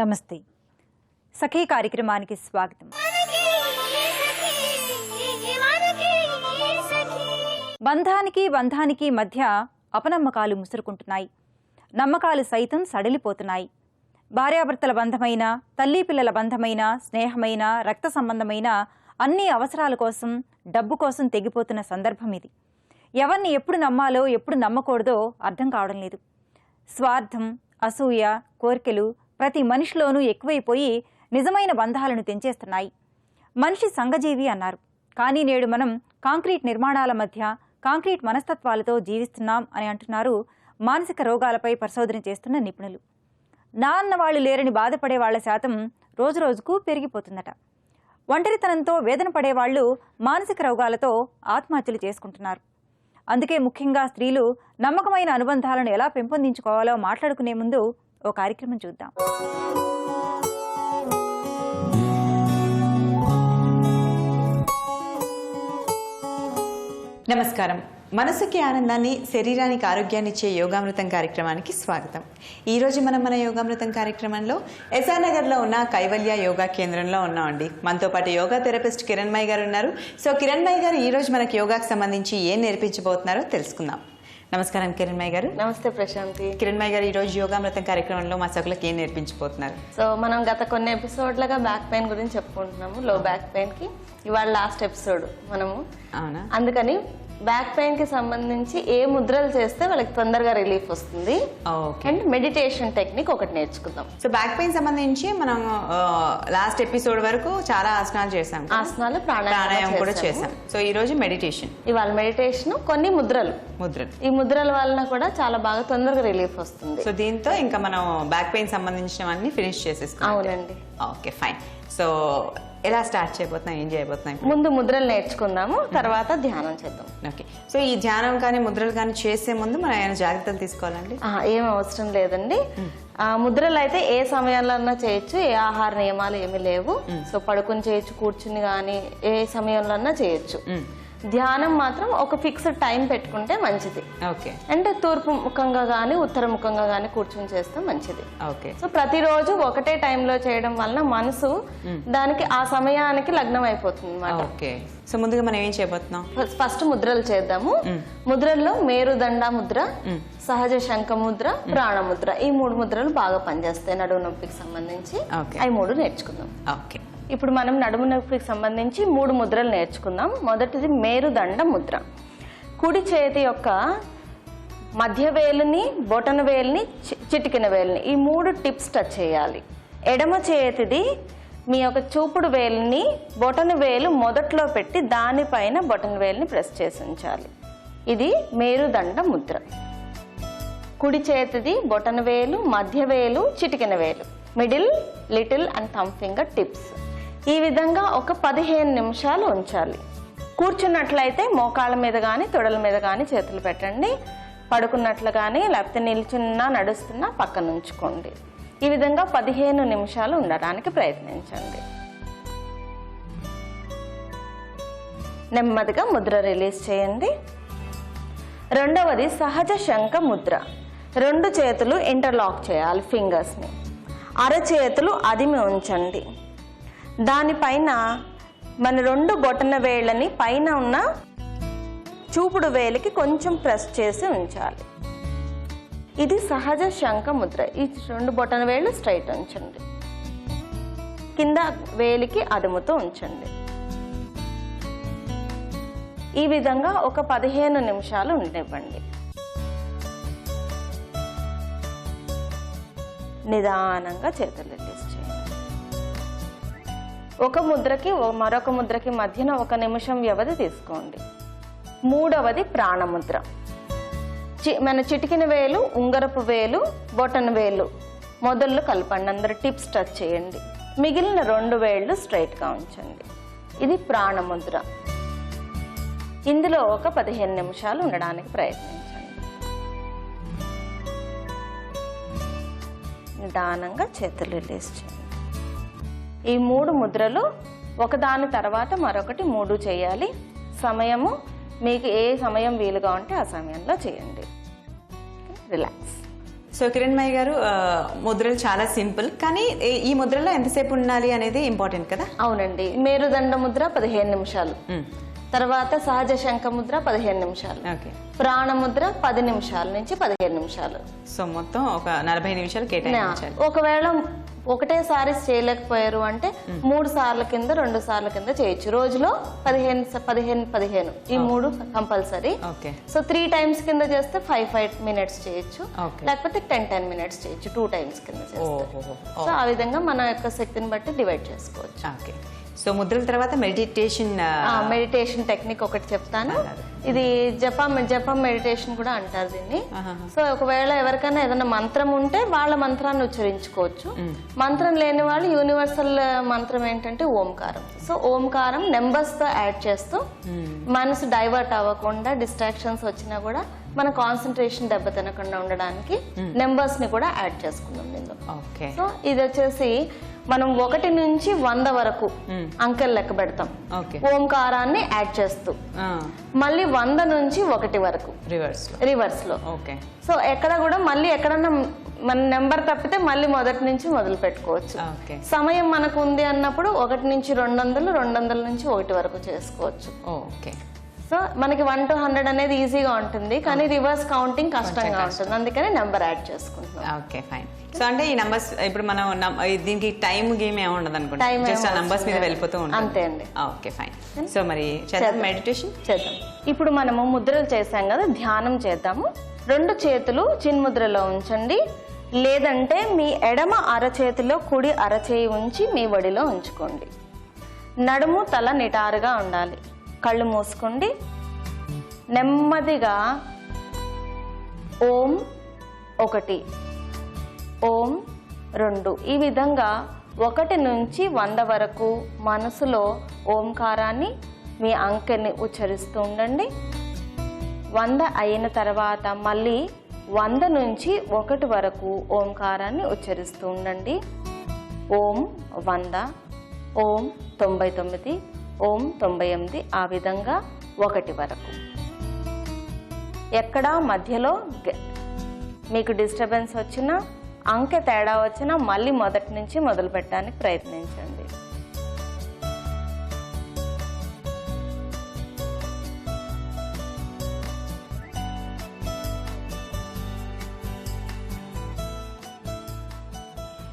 నమస్తే. సఖీ కార్యక్రమానికి స్వాగతం. బంధానికి మధ్య అపనమ్మకాలు ముసురుకుంటున్నాయి. నమ్మకాలు సైతం సడలిపోతున్నాయి. భార్యాభర్తల బంధమైన, తల్లి పిల్లల బంధమైన, స్నేహమైన, రక్త సంబంధమైన అన్ని అవసరాల కోసం, డబ్బు కోసం తెగిపోతున్న సందర్భం ఇది. ఎవరిని ఎప్పుడు నమ్మాలో ఎప్పుడు నమ్మకూడదో అర్థం కావడం లేదు. స్వార్థం, అసూయ, కోరికలు ప్రతి మనిషిలోనూ ఎక్కువైపోయి నిజమైన బంధాలను తెంచేస్తున్నాయి. మనిషి సంఘజీవి అన్నారు. కానీ నేడు మనం కాంక్రీట్ నిర్మాణాల మధ్య కాంక్రీట్ మనస్తత్వాలతో జీవిస్తున్నాం అని అంటున్నారు మానసిక రోగాలపై పరిశోధన చేస్తున్న నిపుణులు. నా అన్నవాళ్లు లేరని బాధపడే వాళ్ల శాతం రోజురోజుకు పెరిగిపోతుందట. ఒంటరితనంతో వేదన పడేవాళ్లు మానసిక రోగాలతో ఆత్మహత్యలు చేసుకుంటున్నారు. అందుకే ముఖ్యంగా స్త్రీలు నమ్మకమైన అనుబంధాలను ఎలా పెంపొందించుకోవాలో మాట్లాడుకునే ముందు ఓ కార్యక్రమం చూద్దాం. నమస్కారం. మనసుకి ఆనందాన్ని, శరీరానికి ఆరోగ్యాన్ని ఇచ్చే యోగామృతం కార్యక్రమానికి స్వాగతం. ఈరోజు మన యోగామృతం కార్యక్రమంలో ఎస్ఆర్ నగర్లో ఉన్న కైవల్య యోగా కేంద్రంలో ఉన్నామండి. మనతో పాటు యోగా థెరపిస్ట్ కిరణ్మయి గారు ఉన్నారు. సో కిరణ్మయి గారు ఈరోజు మనకు యోగాకు సంబంధించి ఏం నేర్పించబోతున్నారో తెలుసుకుందాం. నమస్కారం కిరణ్మయి గారు. నమస్తే ప్రశాంతి. కిరణ్మయి గారు, ఈరోజు యోగామృతం కార్యక్రమంలో మా సకులకు ఏం నేర్పించబోతున్నారు? సో మనం గత కొన్ని ఎపిసోడ్లుగా బ్యాక్ పెయిన్ గురించి చెప్పుకుంటున్నాము. లో బ్యాక్ పెయిన్ కి ఇవాళ లాస్ట్ ఎపిసోడ్ మనము. అవునా? అందుకని బ్యాక్ పెయిన్ కి సంబంధించి ఏ ముద్రలు చేస్తే వాళ్ళకి తొందరగా రిలీఫ్ వస్తుంది అండ్ మెడిటేషన్ టెక్నిక్ ఒకటి నేర్చుకుందాం. సో బ్యాక్ పెయిన్ సంబంధించి మనం లాస్ట్ ఎపిసోడ్ వరకు చాలా ఆసనాలు చేసాం, ఆసనాలు, ప్రాణాయామం కూడా చేసాం. సో ఈ రోజు మెడిటేషన్, ఇవాళ మెడిటేషన్, కొన్ని ముద్రలు. ఈ ముద్రల వలన కూడా చాలా బాగా తొందరగా రిలీఫ్ వస్తుంది. సో దీంతో ఇంకా మనం బ్యాక్ పెయిన్ సంబంధించినవన్నీ ఫినిష్ చేసేసుకున్నాం. అవునండి. Okay, fine. సో ఎలా స్టార్ట్ చేయబోతున్నాం, ఏం చేయబోతున్నాం? ముందు ముద్రలు నేర్చుకుందాము, తర్వాత ధ్యానం చేద్దాం. ఓకే. సో ఈ ధ్యానం కానీ ముద్రలు కానీ చేసే ముందు మనం ఏమైనా జాగ్రత్తలు తీసుకోవాలండి? ఏం అవసరం లేదండి. ముద్రలు అయితే ఏ సమయంలో చేయొచ్చు, ఏ ఆహార నియమాలు ఏమీ లేవు. సో పడుకుని చేయొచ్చు, కూర్చుని కానీ ఏ సమయంలో చేయొచ్చు. ధ్యానం మాత్రం ఒక ఫిక్స్డ్ టైం పెట్టుకుంటే మంచిది. ఓకే. అంటే తూర్పు ముఖంగా గానీ ఉత్తర ముఖంగా గానీ కూర్చుని చేస్తే మంచిది. ఓకే. సో ప్రతిరోజు ఒకటే టైంలో చేయడం వలన మనసు దానికి ఆ సమయానికి లగ్నం అయిపోతుంది అన్నమాట. ఓకే. సో ముందుగా మనం ఏం చేయబోతున్నాం? ఫస్ట్ ముద్రలు చేద్దాము. ముద్రల్లో మేరుదండ ముద్ర, సహజ శంఖ ముద్ర, ప్రాణ ముద్ర, ఈ 3 ముద్రలు బాగా పనిచేస్తాయి నడుము నొప్పికి సంబంధించి. అవి 3 నేర్చుకుందాం. ఓకే. ఇప్పుడు మనం నడుము నొప్పికి సంబంధించి 3 ముద్రలు నేర్చుకుందాం. మొదటిది మేరుదండ ముద్ర. కుడి చేతి యొక్క మధ్య వేలుని, బొటన వేలుని, చిటికిన వేలుని, ఈ 3 టిప్స్ టచ్ చేయాలి. ఎడమ చేతిది మీ యొక్క చూపుడు వేలుని, బొటన వేలు మొదట్లో పెట్టి దానిపైన బొటన వేలుని ప్రెస్ చేసి ఉంచాలి. ఇది మేరుదండ ముద్ర. కుడి చేతిది బొటన వేలు, మధ్య వేలు, చిటికిన వేలు, middle, little and thumb finger tips. ఈ విధంగా ఒక 15 నిమిషాలు ఉంచాలి. కూర్చున్నట్లయితే మోకాళ్ళ మీద కానీ తొడల మీద కానీ చేతులు పెట్టండి. పడుకున్నట్లు కానీ లేకపోతే నిల్చున్నా నడుస్తున్నా పక్కన ఉంచుకోండి. ఈ విధంగా 15 నిమిషాలు ఉండడానికి ప్రయత్నించండి. నెమ్మదిగా ముద్ర రిలీజ్ చేయండి. రెండవది సహజ శంఖ ముద్ర. 2 చేతులు ఇంటర్లాక్ చేయాలి, ఫింగర్స్ని. అరచేతులు అదిమి ఉంచండి. దానిపైన మన 2 బొటన వేళ్ళని పైన ఉన్న చూపుడు వేలికి కొంచెం ప్రెస్ చేసి ఉంచాలి. ఇది సహజ శంఖ ముద్ర. ఈ 2 బొటన వేళ్ళు స్ట్రైట్ ఉంచండి, కింద వేలికి అదుముతూ ఉంచండి. ఈ విధంగా ఒక 15 నిమిషాలు ఉండనివ్వండి. నిదానంగా చేతులు రిలీజ్ చేయండి. ఒక ముద్రకి మరొక ముద్రకి మధ్యన 1 నిమిషం వ్యవధి తీసుకోండి. మూడవది ప్రాణముద్ర. మన చిటికిన వేలు, ఉంగరపు వేలు, బొటన వేలు మొదళ్ళు కలపండి. అందరు టిప్స్ టచ్ చేయండి. మిగిలిన 2 వేళ్ళు స్ట్రైట్గా ఉంచండి. ఇది ప్రాణముద్ర. ఇందులో ఒక 15 నిమిషాలు ఉండడానికి ప్రయత్నించండి. నిదానంగా చేతులు రిలీజ్ చేయండి. ఈ 3 ముద్రలు ఒకదాని తర్వాత మరొకటి 3 చేయాలి. సమయము మీకు ఏ సమయం వీలుగా ఉంటే ఆ సమయంలో చేయండి. రిలాక్స్. సో కిరణ్మయ్య గారు, ముద్రలు చాలా సింపుల్, కానీ ఈ ముద్రలో ఎంతసేపు ఉండాలి అనేది ఇంపార్టెంట్ కదా? అవునండి. మేరుదండ ముద్ర 15 నిమిషాలు, తర్వాత సహజ శంఖ ముద్ర 15 నిమిషాలు, ప్రాణముద్ర 10 నిమిషాల నుంచి 15 నిమిషాలు. సో మొత్తం ఒక 40 నిమిషాలు కేటాయించాలి. ఒకవేళ ఒకటేసారి చేయలేకపోయారు అంటే 3 సార్ల కింద 2 సార్ల కింద చేయొచ్చు. రోజులో 15 ఈ 3 కంపల్సరీ. సో 3 టైమ్స్ కింద చేస్తే 5 మినిట్స్ చేయొచ్చు, లేకపోతే 10 మినిట్స్ చేయొచ్చు 2 టైమ్స్ కింద చేస్తే. సో ఆ విధంగా మన యొక్క శక్తిని బట్టి డివైడ్ చేసుకోవచ్చు. సో ముద్రల తర్వాత మెడిటేషన్ టెక్నిక్ ఒకటి చెప్తాను. ఇది జపం మెడిటేషన్ కూడా అంటారు దీన్ని. సో ఒకవేళ ఎవరికైనా ఏదైనా మంత్రం ఉంటే వాళ్ళ మంత్రాన్ని ఉచ్చరించుకోవచ్చు. మంత్రం లేని వాళ్ళు యూనివర్సల్ మంత్రం ఏంటంటే ఓంకారం. సో ఓంకారం నెంబర్స్ తో యాడ్ చేస్తూ మనసు డైవర్ట్ అవ్వకుండా, డిస్ట్రాక్షన్స్ వచ్చినా కూడా మన కాన్సన్ట్రేషన్ దెబ్బతినకుండా ఉండడానికి నెంబర్స్ ని కూడా యాడ్ చేసుకున్నాం దీనిలో. సో ఇది వచ్చేసి మనం 1 నుంచి 100 వరకు అంకెలు లెక్క పెడతాం ఓంకారాన్ని యాడ్ చేస్తూ. మళ్ళీ 100 నుంచి 1 వరకు రివర్స్ లో. సో ఎక్కడ కూడా మళ్ళీ ఎక్కడన్నా మన నెంబర్ తప్పితే మళ్ళీ మొదటి నుంచి మొదలు పెట్టుకోవచ్చు. సమయం మనకు ఉంది అన్నప్పుడు 1 నుంచి 200, 200 నుంచి 1 వరకు చేసుకోవచ్చు. సో మనకి 1 to 100 అనేది ఈజీగా ఉంటుంది, కానీ రివర్స్ కౌంటింగ్ కష్టంగా ఉంటుంది, అందుకని నెంబర్ యాడ్ చేసుకుంటున్నాం. Okay, fine. సో అంటే ఈ నంబర్స్ ఇప్పుడు మనం దీనికి టైం గేమ్ ఏమి ఉండదు అనుకుంటా, జస్ట్ ఆ నంబర్స్ మీద వెళ్ళిపోతూ ఉంటాం. అంతే అండి. Okay, fine. సో మరి మెడిటేషన్ చేద్దాం. ఇప్పుడు మనము ముద్రలు చేసాం కదా, ధ్యానం చేద్దాము. 2 చేతులు చిన్ముద్రలో ఉంచండి, లేదంటే మీ ఎడమ అరచేతిలో కుడి అరచేయి ఉంచి మీ ఒడిలో ఉంచుకోండి. నడుము తల నిటారుగా ఉండాలి. కళ్ళు మూసుకోండి. నెమ్మదిగా ఓం 1, ఓం 2, ఈ విధంగా 1 నుంచి 100 వరకు మనసులో ఓంకారాన్ని మీ అంకెని ఉచ్చరిస్తూ ఉండండి. 100 అయిన తర్వాత మళ్ళీ 100 నుంచి 1 వరకు ఓంకారాన్ని ఉచ్చరిస్తూ ఉండండి. ఓం 100, ఓం 99, ఓం 98, ఆ విధంగా 1 వరకు. ఎక్కడా మధ్యలో మీకు డిస్టర్బెన్స్ వచ్చినా, అంకె తేడా వచ్చినా మళ్ళీ మొదటి నుంచి మొదలు పెట్టడానికి ప్రయత్నించండి.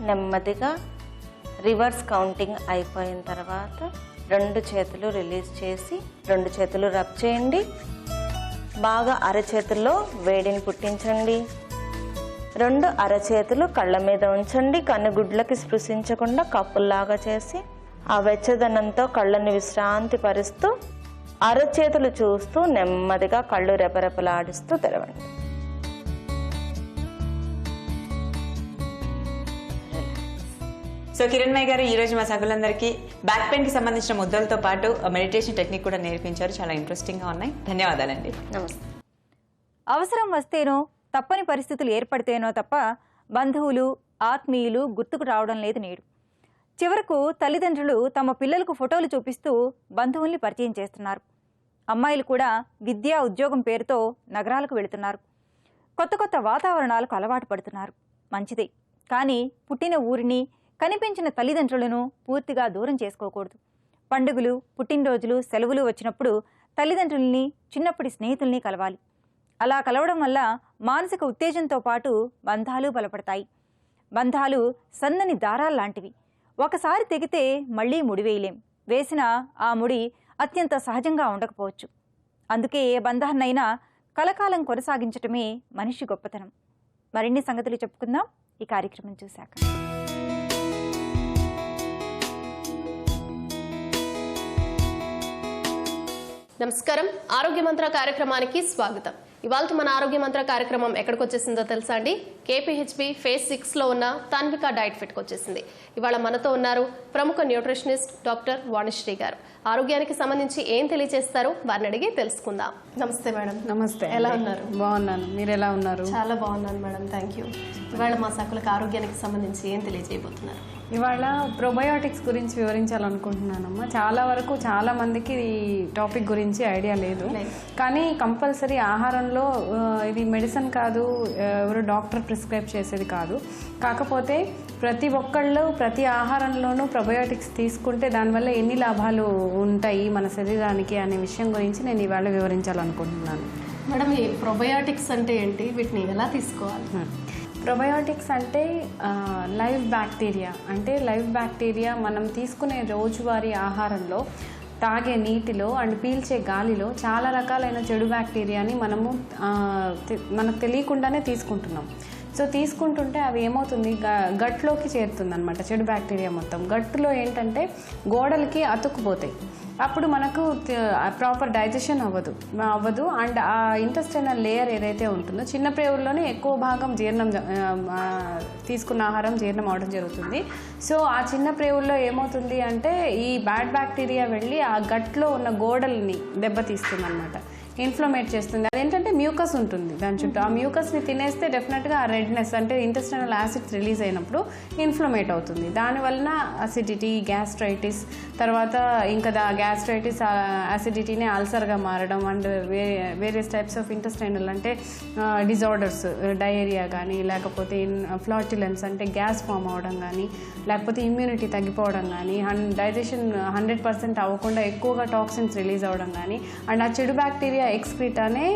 నెమ్మదిగా రివర్స్ కౌంటింగ్ అయిపోయిన తర్వాత 2 చేతులు రిలీజ్ చేసి 2 చేతులు రబ్ చేయండి. బాగా అరచేతుల్లో వేడిని పుట్టించండి. 2 అరచేతులు కళ్ళ మీద ఉంచండి. కన్నుగుడ్లకి స్పృశించకుండా కప్పుల్లాగా చేసి ఆ వెచ్చదనంతో కళ్ళని విశ్రాంతి పరుస్తూ అరచేతులు చూస్తూ నెమ్మదిగా కళ్ళు రెపరెపలాడిస్తూ తెరవండి. సో కిరణ్మయ్య గారు, ఈ రోజు మా సభ్యులందరికీ బ్యాక్ పెయిన్ కి సంబంధించిన ముద్రలతో పాటు మెడిటేషన్ టెక్నిక్ కూడా నేర్పించారు. చాలా ఇంట్రెస్టింగ్ గా ఉన్నాయి. ధన్యవాదాలండి. నమస్తే. అవసరం వస్తేనో, తప్పని పరిస్థితులు ఏర్పడితేనో తప్ప బంధువులు, ఆత్మీయులు గుర్తుకు రావడం లేదు నేడు. చివరకు తల్లిదండ్రులు తమ పిల్లలకు ఫోటోలు చూపిస్తూ బంధువుల్ని పరిచయం చేస్తున్నారు. అమ్మాయిలు కూడా విద్యా, ఉద్యోగం పేరుతో నగరాలకు వెళుతున్నారు. కొత్త కొత్త వాతావరణాలకు అలవాటు పడుతున్నారు. మంచిదే, కానీ పుట్టిన ఊరిని, కనిపించిన తల్లిదండ్రులను పూర్తిగా దూరం చేసుకోకూడదు. పండుగలు, పుట్టినరోజులు, సెలవులు వచ్చినప్పుడు తల్లిదండ్రుల్ని, చిన్నప్పటి స్నేహితుల్ని కలవాలి. అలా కలవడం వల్ల మానసిక ఉత్తేజంతో పాటు బంధాలు బలపడతాయి. బంధాలు సన్నని దారాల్లాంటివి. ఒకసారి తెగితే మళ్లీ ముడివేయలేం. వేసిన ఆ ముడి అత్యంత సహజంగా ఉండకపోవచ్చు. అందుకే ఏ బంధాన్నైనా కలకాలం కొనసాగించటమే మనిషి గొప్పతనం. మరిన్ని సంగతులు చెప్పుకుందాం ఈ కార్యక్రమం చూశాక. నమస్కారం. ఆరోగ్య మంత్ర కార్యక్రమానికి స్వాగతం. ఇవాళ మన ఆరోగ్య మంత్ర కార్యక్రమం ఎక్కడికి వచ్చేసిందో తెలుసా అండి? KPHB ఫేజ్ 6లో ఉన్న తన్విక డైట్ ఫిట్కి వచ్చేసింది. ఇవాళ మనతో ఉన్నారు ప్రముఖ న్యూట్రిషనిస్ట్ డాక్టర్ వాణిశ్రీ గారు. ఆరోగ్యానికి సంబంధించి ఏం తెలియజేస్తారో వారిని అడిగి తెలుసుకుందాం. నమస్తే మేడం. నమస్తే. ఎలా ఉన్నారు? బాగున్నాను. మీరు ఎలా ఉన్నారు? చాలా బాగున్నాను మేడం, థ్యాంక్ యూ. ఇవాళ మా సకులకు ఆరోగ్యానికి సంబంధించి ఏం తెలియజేయబోతున్నారు? ఇవాళ ప్రోబయోటిక్స్ గురించి వివరించాలనుకుంటున్నానమ్మా. చాలా వరకు చాలా మందికి ఈ టాపిక్ గురించి ఐడియా లేదు, కానీ కంపల్సరీ ఆహారంలో ఇది మెడిసిన్ కాదు, ఎవరు డాక్టర్ ప్రిస్క్రైబ్ చేసేది కాదు. కాకపోతే ప్రతి ఒక్కళ్ళు ప్రతి ఆహారంలోనూ ప్రోబయోటిక్స్ తీసుకుంటే దానివల్ల ఎన్ని లాభాలు ఉంటాయి మన శరీరానికి అనే విషయం గురించి నేను ఇవాళ వివరించాలనుకుంటున్నాను. మేడం, ఈ ప్రోబయోటిక్స్ అంటే ఏంటి, వీటిని ఎలా తీసుకోవాలి? ప్రోబయోటిక్స్ అంటే లైవ్ బ్యాక్టీరియా. అంటే లైవ్ బ్యాక్టీరియా మనం తీసుకునే రోజువారీ ఆహారంలో, తాగే నీటిలో అండ్ పీల్చే గాలిలో చాలా రకాలైన చెడు బ్యాక్టీరియాని మనకు తెలియకుండానే తీసుకుంటున్నాం. సో తీసుకుంటుంటే అవి ఏమవుతుంది, గట్లోకి చేరుతుంది అనమాట. చెడు బ్యాక్టీరియా మొత్తం గట్టులో ఏంటంటే గోడలకి అతుక్కుపోతాయి. అప్పుడు మనకు ప్రాపర్ డైజెషన్ అవ్వదు అండ్ ఆ ఇంటెస్టైనల్ లేయర్ ఏదైతే ఉంటుందో చిన్న ప్రేవుల్లోనే ఎక్కువ భాగం తీసుకున్న ఆహారం జీర్ణం అవడం జరుగుతుంది. సో ఆ చిన్న ప్రేవుల్లో ఏమవుతుంది అంటే ఈ బ్యాడ్ బ్యాక్టీరియా వెళ్ళి ఆ గట్లో ఉన్న గోడల్ని దెబ్బతీస్తుంది అనమాట, ఇన్ఫ్లమేట్ చేస్తుంది. అదేంటంటే మ్యూకస్ ఉంటుంది దాని చుట్టూ. ఆ మ్యూకస్ని తినేస్తే డెఫినెట్గా ఆ రెడ్నెస్ అంటే ఇంటెస్టైనల్ యాసిడ్స్ రిలీజ్ అయినప్పుడు ఇన్ఫ్లమేట్ అవుతుంది. దానివలన అసిడిటీ, గ్యాస్ట్రైటిస్, తర్వాత ఇంకా గ్యాస్ట్రైటిస్ అసిడిటీనే అల్సర్గా మారడం and various types of intestinal అంటే డిజార్డర్స్, డయేరియా కానీ, లేకపోతే ఫ్లాటిలెన్స్ అంటే గ్యాస్ ఫామ్ అవడం కానీ, లేకపోతే ఇమ్యూనిటీ తగ్గిపోవడం కానీ, అండ్ డైజెషన్ 100% అవ్వకుండా ఎక్కువగా టాక్సిన్స్ రిలీజ్ అవ్వడం కానీ, అండ్ ఆ చెడు బ్యాక్టీరియా ఎక్స్క్రీటానే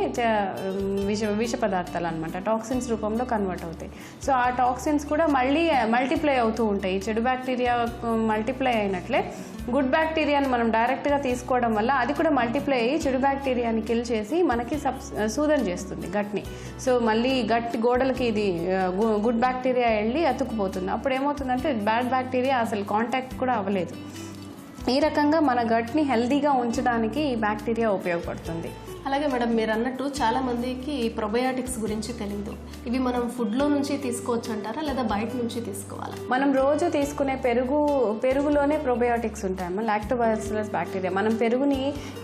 విష పదార్థాలు అనమాట టాక్సిన్స్ రూపంలో కన్వర్ట్ అవుతాయి. సో ఆ టాక్సిన్స్ కూడా మళ్ళీ మల్టిప్లై అవుతూ ఉంటాయి. చెడు బ్యాక్టీరియా మల్టిప్లై అయినట్లే గుడ్ బ్యాక్టీరియాని మనం డైరెక్ట్గా తీసుకోవడం వల్ల అది కూడా మల్టిప్లై అయ్యి చెడు బ్యాక్టీరియాని కిల్ చేసి మనకి సూదన చేస్తుంది గట్ని. సో మళ్ళీ గట్ గోడలకి ఇది గుడ్ బ్యాక్టీరియా వెళ్ళి అతుక్కుపోతుంది. అప్పుడు ఏమవుతుందంటే బ్యాడ్ బ్యాక్టీరియా అసలు కాంటాక్ట్ కూడా అవ్వలేదు. ఈ రకంగా మన గట్ని హెల్దీగా ఉంచడానికి ఈ బ్యాక్టీరియా ఉపయోగపడుతుంది. అలాగే మేడం, మీరు అన్నట్టు చాలా మందికి ప్రోబయోటిక్స్ గురించి తెలియదు. ఇవి మనం ఫుడ్లో నుంచి తీసుకోవచ్చు అంటారా, లేదా బయట నుంచి తీసుకోవాలా? మనం రోజు తీసుకునే పెరుగులోనే ప్రోబయోటిక్స్ ఉంటాయమ్మా, లాక్టోబాసిల్లస్ బ్యాక్టీరియా. మనం పెరుగుని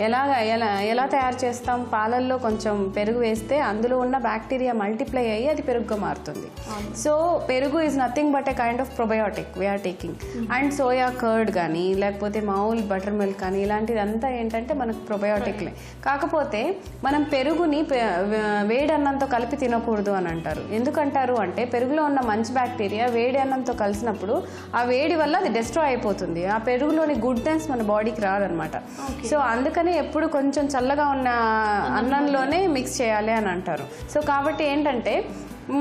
ఎలా తయారు చేస్తాం, పాలల్లో కొంచెం పెరుగు వేస్తే అందులో ఉన్న బ్యాక్టీరియా మల్టిప్లై అయ్యి అది పెరుగుగా మారుతుంది. సో పెరుగు is nothing but a kind of probiotic we are taking. And soya curd కానీ, లేకపోతే మామూలు బటర్ మిల్క్ కానీ, ఇలాంటిదంతా ఏంటంటే మనకు ప్రోబయోటిక్లే. కాకపోతే మనం పెరుగుని వేడి అన్నంతో కలిపి తినకూడదు అని అంటారు. ఎందుకంటారు అంటే పెరుగులో ఉన్న మంచి బ్యాక్టీరియా వేడి అన్నంతో కలిసినప్పుడు ఆ వేడి వల్ల అది డిస్ట్రాయ్ అయిపోతుంది. ఆ పెరుగులోని గుడ్నెస్ మన బాడీకి రాదనమాట. సో అందుకనే ఎప్పుడు కొంచెం చల్లగా ఉన్న అన్నంలోనే మిక్స్ చేయాలి అని అంటారు. సో కాబట్టి ఏంటంటే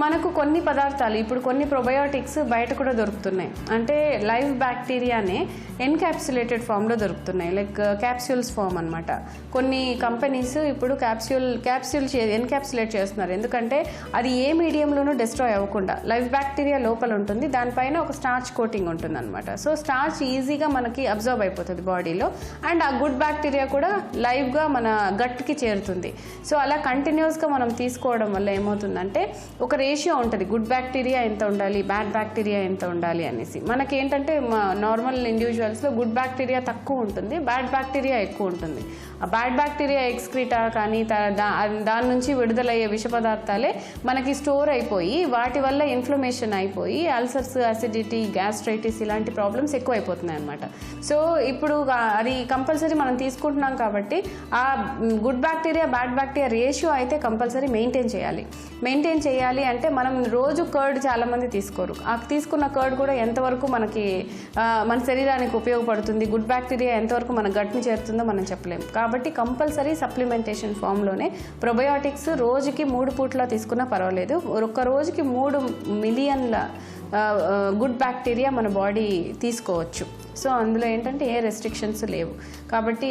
మనకు కొన్ని పదార్థాలు ఇప్పుడు కొన్ని ప్రోబయోటిక్స్ బయట కూడా దొరుకుతున్నాయి. అంటే లైవ్ బ్యాక్టీరియానే ఎన్క్యాప్సులేటెడ్ ఫామ్లో దొరుకుతున్నాయి, లైక్ క్యాప్సూల్స్ ఫామ్ అనమాట. కొన్ని కంపెనీస్ ఇప్పుడు క్యాప్సూల్ ఎన్క్యాప్సులేట్ చేస్తున్నారు. ఎందుకంటే అది ఏ మీడియంలోనూ డిస్ట్రాయ్ అవ్వకుండా లైవ్ బ్యాక్టీరియా లోపల ఉంటుంది, దానిపైన ఒక స్టార్చ్ కోటింగ్ ఉంటుంది అనమాట. సో స్టార్చ్ ఈజీగా మనకి అబ్జర్వ్ అయిపోతుంది బాడీలో, అండ్ ఆ గుడ్ బ్యాక్టీరియా కూడా లైవ్గా మన గట్కి చేరుతుంది. సో అలా కంటిన్యూస్గా మనం తీసుకోవడం వల్ల ఏమవుతుందంటే ఒక రేషియో ఉంటుంది, గుడ్ బ్యాక్టీరియా ఎంత ఉండాలి, బ్యాడ్ బ్యాక్టీరియా ఎంత ఉండాలి అనేసి. మనకేంటంటే నార్మల్ ఇండివిజువల్స్లో గుడ్ బ్యాక్టీరియా తక్కువ ఉంటుంది, బ్యాడ్ బ్యాక్టీరియా ఎక్కువ ఉంటుంది. ఆ బ్యాడ్ బ్యాక్టీరియా ఎక్స్క్రీటా కానీ దాని నుంచి విడుదలయ్యే విష పదార్థాలే మనకి స్టోర్ అయిపోయి వాటి వల్ల ఇన్ఫ్లమేషన్ అయిపోయి అల్సర్స్, అసిడిటీ, గ్యాస్ట్రైటిస్ ఇలాంటి ప్రాబ్లమ్స్ ఎక్కువ అయిపోతున్నాయి అనమాట. సో ఇప్పుడు అది కంపల్సరీ మనం తీసుకుంటున్నాం కాబట్టి ఆ good bacteria bad bacteria ratio అయితే కంపల్సరీ మెయింటైన్ చేయాలి. అంటే మనం రోజు కర్డ్ చాలామంది తీసుకోరు. ఆ తీసుకున్న కర్డ్ కూడా ఎంతవరకు మనకి మన శరీరానికి ఉపయోగపడుతుంది, గుడ్ బ్యాక్టీరియా ఎంతవరకు మన గట్ని చేరుతుందో మనం చెప్పలేము. కాబట్టి కంపల్సరీ సప్లిమెంటేషన్ ఫామ్లోనే ప్రోబయోటిక్స్ రోజుకి 3 పూట్ల తీసుకున్నా పర్వాలేదు. ఒక రోజుకి 3 మిలియన్ల గుడ్ బ్యాక్టీరియా మన బాడీ తీసుకోవచ్చు. సో అందులో ఏంటంటే ఏ రెస్ట్రిక్షన్స్ లేవు. కాబట్టి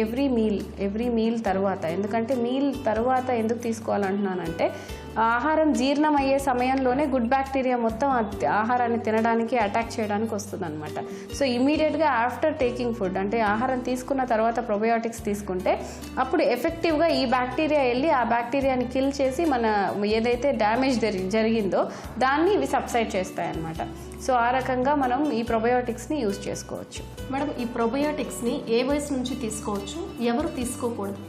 ఎవ్రీ మీల్ తర్వాత, ఎందుకంటే మీల్ తర్వాత ఎందుకు తీసుకోవాలంటున్నానంటే ఆహారం జీర్ణం అయ్యే సమయంలోనే గుడ్ బ్యాక్టీరియా మొత్తం ఆహారాన్ని తినడానికి అటాక్ చేయడానికి వస్తుంది అనమాట. సో ఇమీడియట్గా ఆఫ్టర్ టేకింగ్ ఫుడ్ అంటే ఆహారం తీసుకున్న తర్వాత ప్రోబయోటిక్స్ తీసుకుంటే అప్పుడు ఎఫెక్టివ్గా ఈ బ్యాక్టీరియా వెళ్ళి ఆ బ్యాక్టీరియాని కిల్ చేసి మన ఏదైతే డ్యామేజ్ జరిగిందో దాన్ని ఇవి సబ్సైడ్ చేస్తాయి అన్నమాట. సో ఆ రకంగా మనం ఈ ప్రోబయోటిక్స్ని యూజ్ చేసుకోవచ్చు. మేడం, ఈ ప్రోబయోటిక్స్ని ఏ వయసు నుంచి తీసుకోవచ్చు, ఎవరు తీసుకోకూడదు?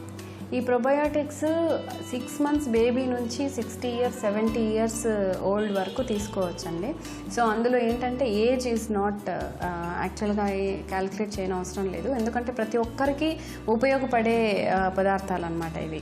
ఈ ప్రొబయోటిక్స్ 6 months బేబీ నుంచి 60 years 70 years ఓల్డ్ వరకు తీసుకోవచ్చండి. సో అందులో ఏంటంటే ఏజ్ ఈజ్ నాట్ యాక్చువల్గా క్యాలిక్యులేట్ చేయని అవసరం లేదు, ఎందుకంటే ప్రతి ఒక్కరికి ఉపయోగపడే పదార్థాలు అన్నమాట ఇవి.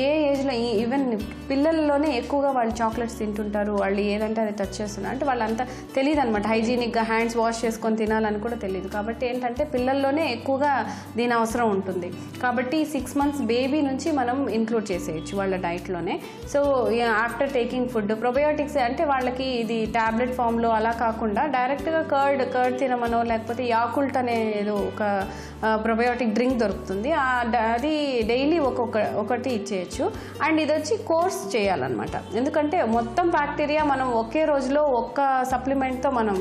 ఏ ఏజ్లో ఈవెన్ పిల్లల్లోనే ఎక్కువగా వాళ్ళు చాక్లెట్స్ తింటుంటారు, వాళ్ళు ఏదంటే అది టచ్ చేస్తున్నారు, అంటే వాళ్ళంతా తెలియదు అనమాట, హైజీనిక్గా హ్యాండ్స్ వాష్ చేసుకొని తినాలని కూడా తెలియదు. కాబట్టి ఏంటంటే పిల్లల్లోనే ఎక్కువగా దీని అవసరం ఉంటుంది. కాబట్టి 6 months బేబీ నుంచి మనం ఇంక్లూడ్ చేసేయచ్చు వాళ్ళ డైట్లోనే. So after taking food probiotics అంటే వాళ్ళకి ఇది ట్యాబ్లెట్ ఫామ్లో అలా కాకుండా డైరెక్ట్గా కర్డ్ తినమనో లేకపోతే యాకుల్ట్ అనే ఏదో ఒక ప్రొబయోటిక్ డ్రింక్ దొరుకుతుంది, అది డైలీ ఒకటి ఇచ్చేయచ్చు. అండ్ ఇది వచ్చి కోర్స్ చేయాలన్నమాట, ఎందుకంటే మొత్తం బ్యాక్టీరియా మనం ఒకే రోజులో ఒక్క సప్లిమెంట్తో మనం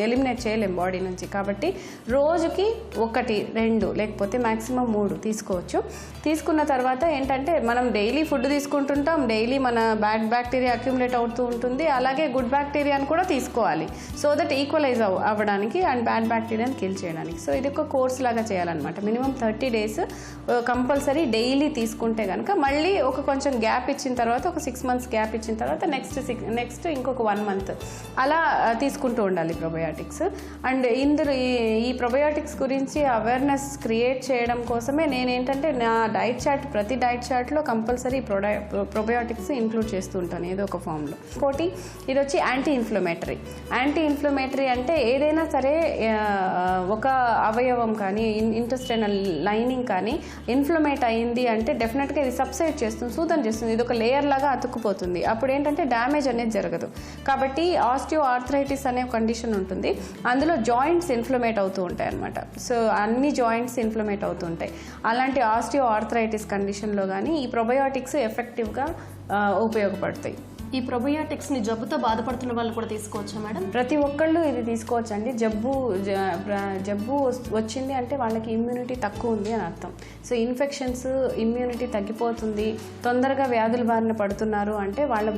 ఎలిమినేట్ చేయలేం బాడీ నుంచి. కాబట్టి రోజుకి 1 2 లేకపోతే మ్యాక్సిమం 3 తీసుకోవచ్చు. తీసుకున్న తర్వాత ఏంటంటే మనం డైలీ ఫుడ్ తీసుకుంటుంటాం, డైలీ మన బ్యాడ్ బ్యాక్టీరియా అక్యుములేట్ అవుతూ ఉంటుంది, అలాగే గుడ్ బ్యాక్టీరియాని కూడా తీసుకోవాలి, సో దట్ ఈక్వలైజ్ అవ్వడానికి అండ్ బ్యాడ్ బ్యాక్టీరియాని కిల్ చేయడానికి. సో ఇది ఒక కోర్స్ లాగా చేయాలన్నమాట. మినిమం 30 days కంపల్సరీ డైలీ తీసుకుంటే కనుక మళ్ళీ ఒక కొంచెం గ్యాప్ ఇచ్చిన తర్వాత ఒక 6 months గ్యాప్ ఇచ్చిన తర్వాత నెక్స్ట్ ఇంకొక 1 month అలా తీసుకుంటూ ఉండాలి ప్రొబయోటిక్స్. అండ్ ఇందులో ఈ ప్రొబయోటిక్స్ గురించి అవేర్నెస్ క్రియేట్ చేయడం కోసమే నేనేంటంటే నా డైట్ చార్ట్, ప్రతి డైట్ చార్ట్లో కంపల్సరీ ప్రొబయోటిక్స్ ఇంక్లూడ్ చేస్తూ ఉంటాను ఏదో ఒక ఫామ్లో. ఇంకోటి ఇది వచ్చి యాంటీ ఇన్ఫ్లమేటరీ అంటే ఏదైనా సరే ఒక అవయవం కానీ ఇంటెస్టైనల్ లైనింగ్ కానీ ఇన్ఫ్లమేట్ అయింది అంటే డెఫినెట్గా ఇది సబ్సైడ్ చేస్తుంది, సూదన చేస్తుంది, ఇది ఒక లేయర్ లాగా అతుక్కుపోతుంది. అప్పుడు ఏంటంటే డ్యామేజ్ అనేది జరగదు. కాబట్టి ఆస్టియో ఆర్థరైటిస్ అనే కండిషన్ ఉంటుంది, అందులో జాయింట్స్ ఇన్ఫ్లమేట్ అవుతూ ఉంటాయి అన్నమాట. సో అన్ని జాయింట్స్ ఇన్ఫ్లమేట్ అవుతూ ఉంటాయి. అలాంటి ఆస్టియో ఆర్థరైటిస్ కండిషన్లో కానీ ఈ ప్రొబయోటిక్స్ ఎఫెక్టివ్గా ఉపయోగపడతాయి. ఈ ప్రొబయోటిక్స్ ని జబ్బుతో బాధపడుతున్న వాళ్ళు కూడా తీసుకోవచ్చా మేడం? ప్రతి ఒక్కళ్ళు ఇది తీసుకోవచ్చు అండి. జబ్బు వచ్చింది అంటే వాళ్ళకి ఇమ్యూనిటీ తక్కువ ఉంది అని అర్థం. సో ఇన్ఫెక్షన్స్, ఇమ్యూనిటీ తగ్గిపోతుంది, తొందరగా వ్యాధుల బారిన పడుతున్నారు అంటే వాళ్ళ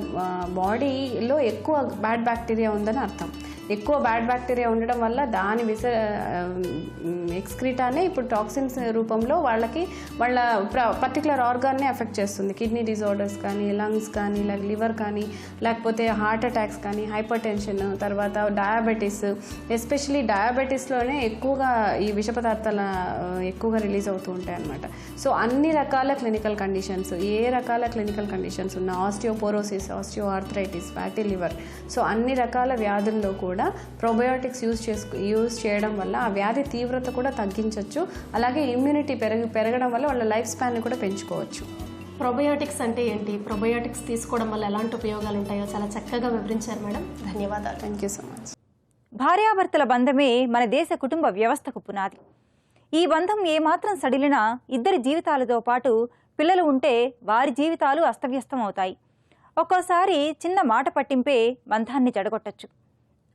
బాడీలో ఎక్కువ బ్యాడ్ బ్యాక్టీరియా ఉందని అర్థం. ఎక్కువ బ్యాడ్ బ్యాక్టీరియా ఉండడం వల్ల దాని ఎక్స్క్రీటానే ఇప్పుడు టాక్సిన్స్ రూపంలో వాళ్ళ పర్టికులర్ ఆర్గాన్ని ఎఫెక్ట్ చేస్తుంది. కిడ్నీ డిజార్డర్స్ కానీ, లంగ్స్ కానీ, లివర్ కానీ, లేకపోతే హార్ట్ అటాక్స్ కానీ, హైపర్ టెన్షన్, తర్వాత డయాబెటీస్, ఎస్పెషలీ డయాబెటీస్లోనే ఎక్కువగా ఈ విష పదార్థాల ఎక్కువగా రిలీజ్ అవుతూ ఉంటాయి అన్నమాట. సో అన్ని రకాల క్లినికల్ కండిషన్స్, ఏ రకాల క్లినికల్ కండిషన్స్ ఉన్నా, osteoporosis, osteo arthritis, fatty liver, so అన్ని రకాల వ్యాధుల్లో కూడా ప్రోబయోటిక్స్ యూజ్ చేయడం వల్ల ఆ వ్యాధి తీవ్రత కూడా తగ్గించవచ్చు. అలాగే ఇమ్యూనిటీ పెరగడం వల్ల వాళ్ళ లైఫ్ స్పాన్ని కూడా పెంచుకోవచ్చు. ప్రొబయోటిక్స్ అంటే ఏంటి, ప్రొబయోటిక్స్ తీసుకోవడం వల్ల ఎలాంటి ఉపయోగాలు ఉంటాయో చాలా చక్కగా వివరించారు మేడం. ధన్యవాదాలు. Thank you so much. భార్యాభర్తల బంధమే మన దేశ కుటుంబ వ్యవస్థకు పునాది. ఈ బంధం ఏమాత్రం సడిలినా ఇద్దరి జీవితాలతో పాటు పిల్లలు ఉంటే వారి జీవితాలు అస్తవ్యస్తం అవుతాయి. ఒక్కోసారి చిన్న మాట పట్టింపే బంధాన్ని చెడగొట్టచ్చు,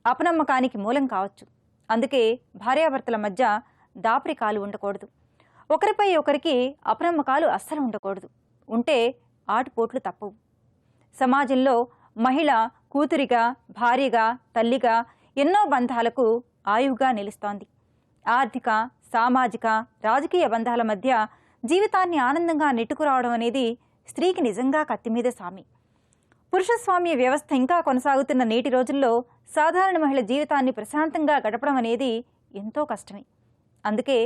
అపనమ్మకానికి మూలం కావచ్చు. అందుకే భార్యాభర్తల మధ్య దాపరికాలు ఉండకూడదు, ఒకరిపై ఒకరికి అపనమ్మకాలు అస్సలు ఉండకూడదు. ఉంటే ఆటుపోట్లు తప్పవు. సమాజంలో మహిళ కూతురిగా, భార్యగా, తల్లిగా ఎన్నో బంధాలకు ఆయువుగా నిలుస్తోంది. ఆర్థిక, సామాజిక, రాజకీయ బంధాల మధ్య జీవితాన్ని ఆనందంగా నెట్టుకురావడం అనేది స్త్రీకి నిజంగా కత్తిమీద సామి. పురుషస్వామ్య వ్యవస్థ ఇంకా కొనసాగుతున్న నేటి రోజుల్లో సాధారణ మహిళ జీవితాన్ని ప్రశాంతంగా గడపడం అనేది ఎంతో కష్టమే. అందుకే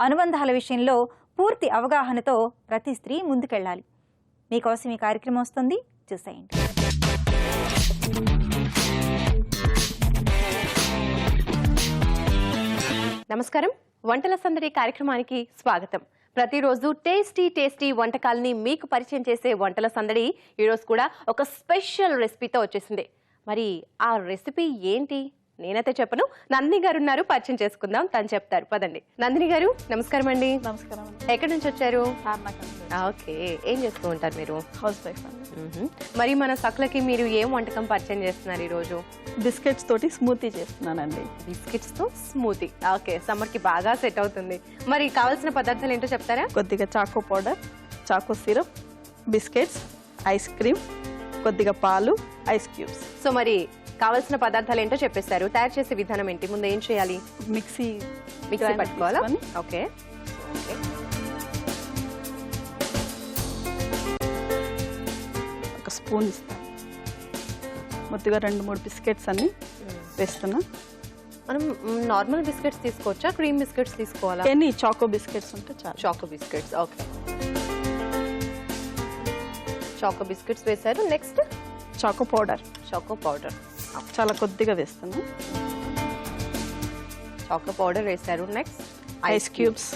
అనుబంధాల విషయంలో పూర్తి అవగాహనతో ప్రతి స్త్రీ ముందుకెళ్ళాలి. మీకోసం ఈ కార్యక్రమం వస్తుంది, చూసేయండి. నమస్కారం, వంటల సందడి కార్యక్రమానికి స్వాగతం. ప్రతిరోజు టేస్టీ వంటకాలని మీకు పరిచయం చేసే వంటల సందడి ఈరోజు కూడా ఒక స్పెషల్ రెసిపీతో వచ్చేసింది. మరి ఆ రెసిపీ ఏంటి నేనైతే చెప్పను, నందిని గారు ఉన్నారు, పరిచయం చేసుకుందాం, తను చెప్తారు. పదండి. నందిని గారు నమస్కారం అండి. నమస్కారం. ఎక్కడి నుంచి వచ్చారు? ఓకే, ఏం చేస్తూ ఉంటారు మీరు? House wife. మరి మన సకులకి మీరు ఏం వంటకం పరిచయం చేస్తున్నారు ఈరోజు? బిస్కెట్స్ తోటి స్మూతీ చేస్తున్నానండి. బిస్కెట్స్ తో స్మూతీ, ఓకే, సమ్మర్ కి బాగా సెట్ అవుతుంది. మరి కావాల్సిన పదార్థాలు ఏంటో చెప్తారా? కొద్దిగా choco powder, choco syrup, biscuits, ice cream, కొద్దిగా పాలు, ఐస్ క్యూబ్స్. సో మరి కావాల్సిన పదార్థాలు ఏంటో చెప్పేస్తారు. తయారు చేసే విధానం ఏంటి? ముందు ఏం చేయాలి? మిక్సీ పట్టుకోవాలా? ఓకే. స్పూన్ ఇస్తాను. మొత్తంగా 2-3 బిస్కెట్స్ అన్ని వేస్తున్నా. మనం నార్మల్ బిస్కెట్స్ తీసుకోవచ్చా, క్రీమ్ బిస్కెట్స్ తీసుకోవాలా? ఎన్ని చాకో బిస్కెట్స్ ఉంటే చాలు. Choco biscuits, okay. Choco biscuits వేశారు. Next choco powder. Choco powder చాలా కొద్దిగా వేస్తున్నా. చాకో పౌడర్ వేశారు. Next ice cubes.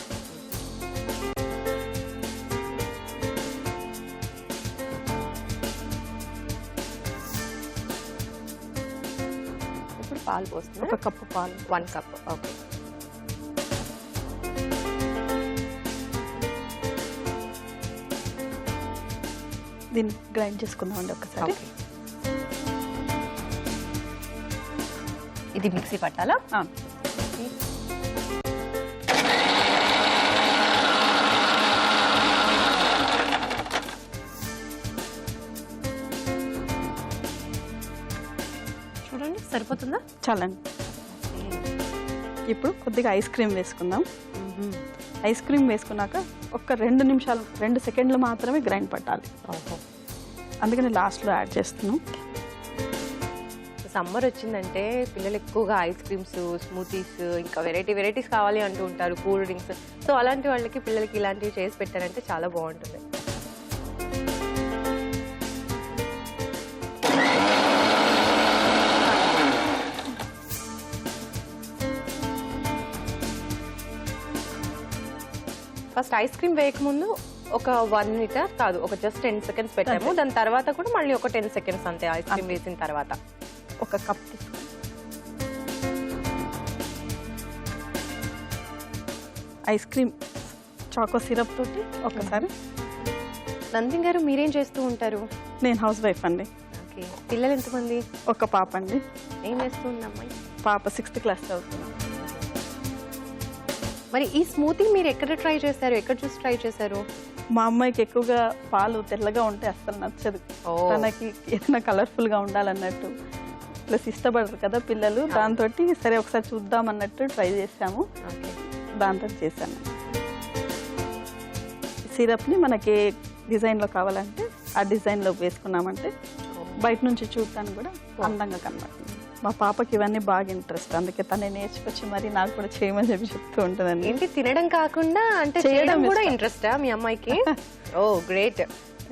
ఇప్పుడు పాలు పోస్తున్నా. 1 కప్పు పాలు. 1 కప్, ఓకే. దీన్ని గ్రైండ్ చేసుకుందామండి ఒకసారి. ఓకే. ఇది మిక్సీ పట్టాలా? ఆ. చూడండి, సరిపోతుందా? చాలండి. ఇప్పుడు కొద్దిగా ఐస్ క్రీమ్ వేసుకుందాం. ఐస్ క్రీమ్ వేసుకున్నాక ఒక 2 నిమిషాలు 2 సెకండ్లు మాత్రమే గ్రైండ్ పట్టాలి. అందుకని లాస్ట్లో యాడ్ చేస్తున్నాం. సమ్మర్ వచ్చిందంటే పిల్లలు ఎక్కువగా ఐస్ క్రీమ్స్, స్మూతీస్, ఇంకా వెరైటీస్ కావాలి అంటూ ఉంటారు, కూల్ డ్రింక్స్. సో అలాంటి వాళ్ళకి పిల్లలకి ఇలాంటివి చేసి పెట్టారంటే చాలా బాగుంటుంది. ఫస్ట్ ఐస్ క్రీమ్ వేయకముందు ఒక 1 minute కాదు, ఒక జస్ట్ 10 seconds పెట్టాము. దాని తర్వాత కూడా మళ్ళీ ఒక 10 seconds అంతే ఐస్ క్రీమ్ వేసిన తర్వాత. 1 కప్ తీసుకుని ఐస్ క్రీమ్ చాకో సిరప్ తోటి ఒకసారి. నందిని గారు, మీరేం చేస్తూ ఉంటారు? నేను హౌస్ వైఫ్ అండి. ఓకే. పిల్లలు ఎంతమంది? 1 పాప అండి. ఏం చేస్తూ ఉంది అమ్మాయి? పాప 6th క్లాస్ చదువుతున్నాను. మరి ఈ స్మూతీ మీరు ఎక్కడ ట్రై చేశారు? ఎక్కడ చూసి ట్రై చేశారు? మా అమ్మాయికి ఎక్కువగా పాలు తెల్లగా ఉంటే అస్సలు నచ్చదు. తనకి ఏదైనా కలర్ఫుల్గా ఉండాలన్నట్టు, ప్లస్ ఇష్టపడరు కదా పిల్లలు. దాంతో సరే ఒకసారి చూద్దాం అన్నట్టు ట్రై చేసాము. దాంతో చేశాను. సిరప్ని మనకి ఏ డిజైన్లో కావాలంటే ఆ డిజైన్లో వేసుకున్నామంటే బయట నుంచి చూడటానికి కూడా అందంగా కనబడుతుంది. మా పాపకి ఇవన్నీ బాగా ఇంట్రెస్ట్, అందుకే తనే నేర్చుకొచ్చి మరి నాకు కూడా చేయమని చెప్పి చెప్తూ ఉంటుందండి. ఏంటి, తినడం కాకుండా అంటే చేయడం కూడా ఇంట్రెస్టా మీ అమ్మాయికి? ఓ గ్రేట్.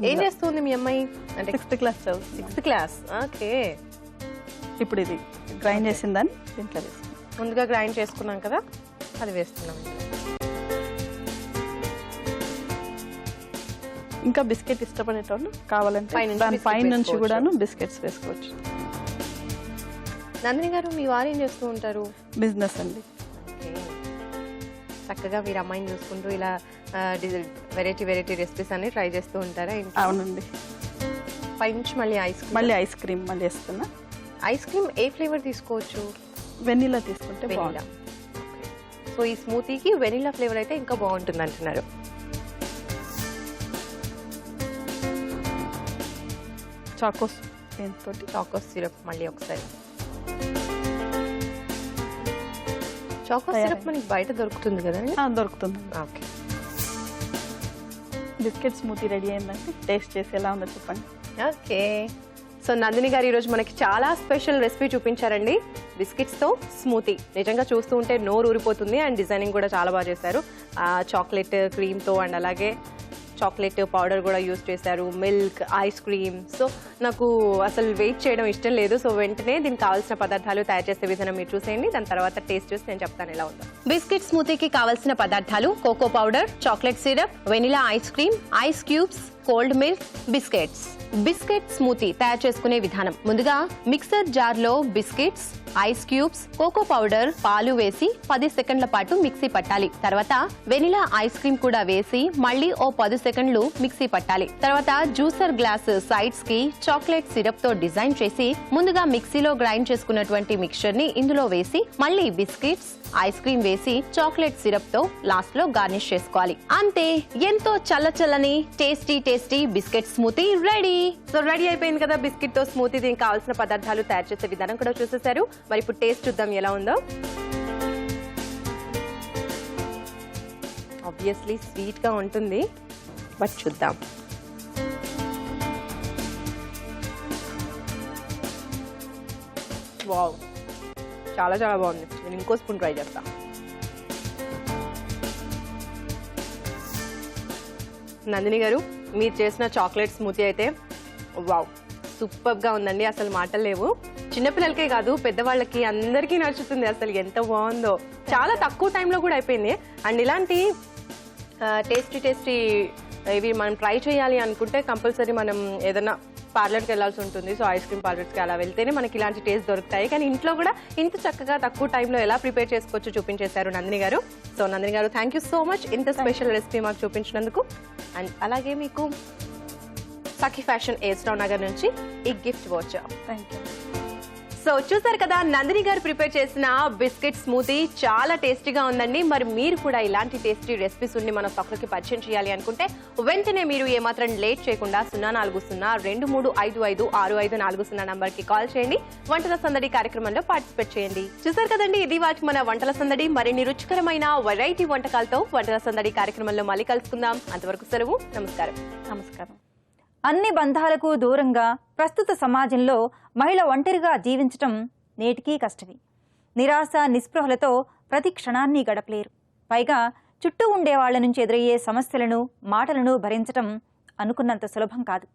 ఏం చేస్తుంది మీ అమ్మాయి? అంటే 6th క్లాస్ చదువుతుంది. 6th class, okay. ఇప్పుడు ఇది గ్రైండ్ చేసిందని దీంట్లో వేస్తాం. ముందుగా గ్రైండ్ చేసుకున్నాం కదా, అది వేస్తున్నాం. ఇంకా బిస్కెట్ ఇష్టపడేటోళ్ళు కావాలంటే దాని పై నుంచి కూడాను బిస్కెట్స్ వేసుకోవచ్చు. నందిని గారు, మీ వారు ఏం చేస్తూ ఉంటారు? బిజినెస్ అండి. చక్కగా మీరు అమ్మాయిని చూసుకుంటూ ఇలా వెరైటీ రెసిపీస్ అన్ని ట్రై చేస్తూ ఉంటారా? అవునండి. పై నుంచి మళ్ళీ ఐస్ క్రీమ్ మళ్ళీ వేస్తున్నా. ఐస్ క్రీమ్ ఏ ఫ్లేవర్ తీసుకోవచ్చు? వెనీలా తీసుకుంటే వెనీలా. సో ఈ స్మూతీకి వెనీలా ఫ్లేవర్ అయితే ఇంకా బాగుంటుంది అంటున్నారు. చాకోస్ సిరప్ మళ్ళీ ఒకసారి. చాకో సిరప్ మనకి బయట దొరుకుతుంది కదండి? దొరుకుతుంది. ఓకే. బిస్కెట్ స్మూతీ రెడీ అయిందంటే టేస్ట్ చేసి ఎలా ఉందో చెప్పండి. ఓకే. సో నందిని గారు ఈరోజు మనకి చాలా స్పెషల్ రెసిపీ చూపించారండి, బిస్కెట్స్తో స్మూతీ. నిజంగా చూస్తూ ఉంటే నోరు ఊరిపోతుంది. అండ్ డిజైనింగ్ కూడా చాలా బాగా చేశారు. చాక్లెట్ క్రీమ్తో అండ్ అలాగే చాక్లెట్ పౌడర్ కూడా యూజ్ చేశారు, మిల్క్, ఐస్ క్రీమ్. సో నాకు అసలు వెయిట్ చేయడం ఇష్టం లేదు. సో వెంటనే దీనికి కావాల్సిన పదార్థాలు తయారు చేసే విధానం మీరు చూసేయండి. దాని తర్వాత టేస్ట్ చూసి నేను చెప్తాను ఎలా ఉందో. బిస్కెట్ స్మూతీకి కావాల్సిన పదార్థాలు: cocoa powder, chocolate syrup, vanilla ice cream, ice cubes, cold milk, biscuits. Biscuit smoothie తయారు చేసుకునే విధానం: ముందుగా మిక్సర్ జార్ లో biscuits, ice cubes, cocoa powder, పాలు వేసి 10 సెకండ్ల పాటు మిక్సీ పట్టాలి. తర్వాత వెనిలా ఐస్ క్రీమ్ కూడా వేసి మళ్ళీ ఓ 10 సెకండ్లు మిక్సీ పట్టాలి. తర్వాత జ్యూసర్ గ్లాస్ సైడ్స్ కి చాక్లెట్ సిరప్ తో డిజైన్ చేసి ముందుగా మిక్సీలో గ్రైండ్ చేసుకున్నటువంటి మిక్చర్ ని ఇందులో వేసి మళ్ళీ బిస్కెట్స్, ఐస్ క్రీమ్ వేసి చాక్లెట్ సిరప్ తో లాస్ట్ లో గార్నిష్ చేసుకోవాలి. అంతే, ఎంతో చల్లచల్లని tasty biscuit smoothie ready. So ready అయిపోయింది కదా బిస్కెట్ తో స్మూతీ. దీనికి కావాల్సిన పదార్థాలు తయారు చేసే విధానం కూడా చూసేశారు. మరి ఇప్పుడు టేస్ట్ చూద్దాం ఎలా ఉందో. ఆబ్వియస్లీ స్వీట్ గా ఉంటుంది, బట్ చూద్దాం. వావ్, చాలా చాలా బాగుంది. నేను ఇంకో స్పూన్ ట్రై చేస్తా. నందిని గారు, మీరు చేసిన చాక్లెట్ స్మూతీ అయితే వావ్, సూపర్గా ఉందండి. అసలు మాటలు లేవు. చిన్నపిల్లలకే కాదు, పెద్దవాళ్ళకి అందరికీ నచ్చుతుంది. అసలు ఎంత బాగుందో. చాలా తక్కువ టైంలో కూడా అయిపోయింది. అండ్ ఇలాంటి టేస్టీ ఇవి మనం ట్రై చేయాలి అనుకుంటే కంపల్సరీ మనం ఏదైనా పార్లర్కి వెళ్ళాల్సి ఉంటుంది. సో ఐస్ క్రీమ్ పార్లర్స్కి అలా వెళ్తేనే మనకి ఇలాంటి టేస్ట్ దొరుకుతాయి. కానీ ఇంట్లో కూడా ఇంత చక్కగా తక్కువ టైంలో ఎలా ప్రిపేర్ చేసుకోవచ్చు చూపించేశారు నందిని గారు. సో నందిని గారు, థ్యాంక్ యూ సో మచ్ ఇంత స్పెషల్ రెసిపీ మాకు చూపించినందుకు. అండ్ అలాగే మీకు సఖీ ఫ్యాషన్ ఏస్రావ్ నగర్ నుంచి ఈ gift voucher. Thank you. So చూసారు కదా, నందిని గారు ప్రిపేర్ చేసిన బిస్కెట్ స్మూతీ చాలా టేస్టీగా ఉందండి. మరి మీరు కూడా ఇలాంటి టేస్టీ రెసిపీస్ ఉండి మన సొక్కకి పరిచయం చేయాలి అనుకుంటే వెంటనే మీరు ఏమాత్రం లేట్ చేయకుండా 040-2355-6540 నంబర్కి కాల్ చేయండి. వంటల సందడి కార్యక్రమంలో పార్టిసిపేట్ చేయండి. చూసారు కదండి, ఇది వాటి మన వంటల సందడి. మరిన్ని రుచికరమైన వెరైటీ వంటకాలతో వంటల సందడి కార్యక్రమంలో మళ్ళీ కలుసుకుందాం. అంతవరకు సెలవు. నమస్కారం. నమస్కారం. అన్ని బంధాలకు దూరంగా ప్రస్తుత సమాజంలో మహిళ ఒంటరిగా జీవించటం నేటికీ కష్టమే. నిరాశ నిస్పృహలతో ప్రతి క్షణాన్ని గడపలేరు. పైగా చుట్టూ ఉండే వాళ్ల నుంచి ఎదురయ్యే సమస్యలను, మాటలను భరించటం అనుకున్నంత సులభం కాదు.